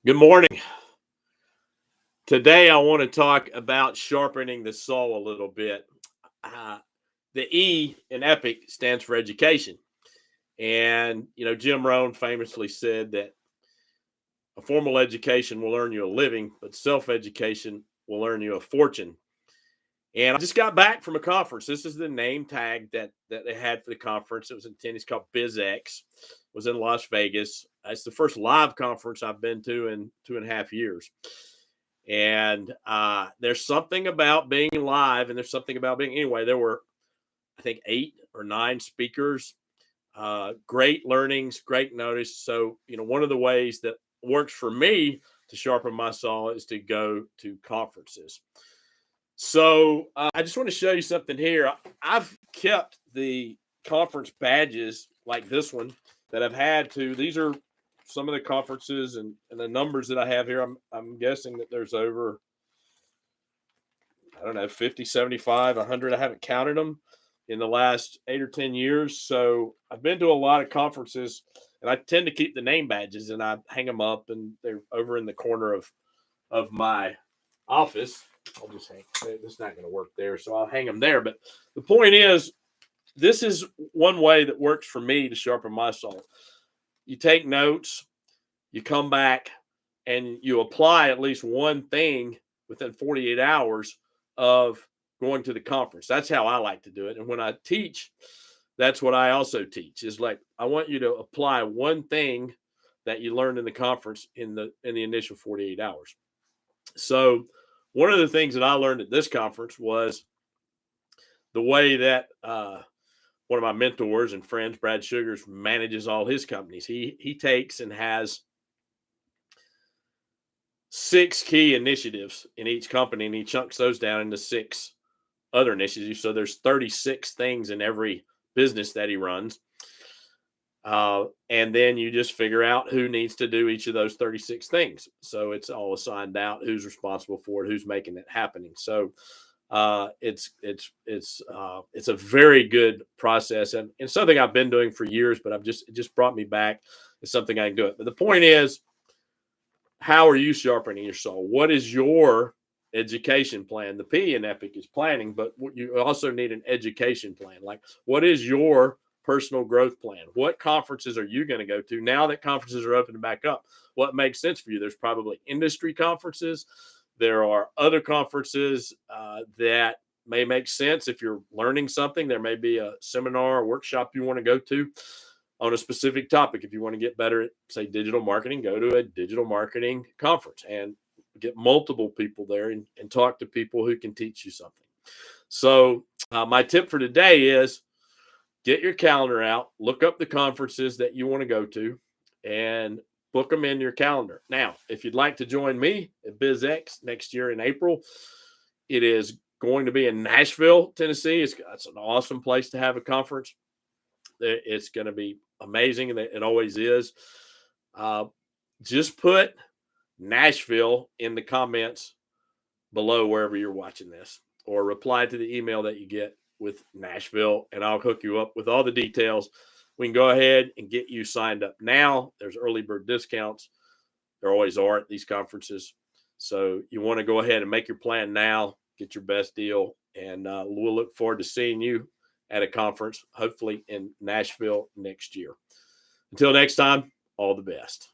Good morning. Today, I want to talk about sharpening the saw a little bit. Uh, the E in EPIC stands for education. And, Jim Rohn famously said that a formal education will earn you a living, but self education will earn you a fortune. And I just got back from a conference. This is the name tag that they had for the conference. It was in tennis called BizX. It was in Las Vegas. It's the first live conference I've been to in 2.5 years. And there's something about being live, and there's something about being anyway. There were, I think, 8 or 9 speakers, great learnings, great notice. So, one of the ways that works for me to sharpen my saw is to go to conferences. So I just want to show you something here. I've kept the conference badges like this one that I've had to. These are some of the conferences and the numbers that I have here. I'm guessing that there's over, I don't know, 50, 75, 100. I haven't counted them in the last 8 or 10 years. So I've been to a lot of conferences, and I tend to keep the name badges, and I hang them up, and they're over in the corner of my office. I'll just hang. It's not going to work there, so I'll hang them there. But the point is, this is one way that works for me to sharpen my saw. You take notes, you come back, and you apply at least one thing within 48 hours of going to the conference. That's how I like to do it. And when I teach, that's what I also teach. Is like, I want you to apply one thing that you learned in the conference in the initial 48 hours. So one of the things that I learned at this conference was the way that one of my mentors and friends, Brad Sugars, manages all his companies. He takes and has 6 key initiatives in each company, and he chunks those down into 6 other initiatives. So there's 36 things in every business that he runs. And then you just figure out who needs to do each of those 36 things. So it's all assigned out, who's responsible for it, who's making it happening. So it's a very good process, and something I've been doing for years, but it just brought me back. It's something I can do it. But the point is, how are you sharpening your saw? What is your education plan? The P in EPIC is planning, but you also need an education plan. Like, what is your personal growth plan? What conferences are you going to go to now that conferences are opening back up? What makes sense for you? There's probably industry conferences. There are other conferences that may make sense if you're learning something. There may be a seminar or workshop you want to go to on a specific topic. If you want to get better at, say, digital marketing, go to a digital marketing conference and get multiple people there and talk to people who can teach you something. So my tip for today is get your calendar out, look up the conferences that you want to go to, and book them in your calendar. Now, if you'd like to join me at BizX next year in April, it is going to be in Nashville, Tennessee. It's an awesome place to have a conference. It's going to be amazing, and it always is. Just put Nashville in the comments below wherever you're watching this, or reply to the email that you get with Nashville, and I'll hook you up with all the details. We can go ahead and get you signed up now. There's early bird discounts. There always are at these conferences. So you want to go ahead and make your plan now, get your best deal, and we'll look forward to seeing you at a conference, hopefully in Nashville next year. Until next time, all the best.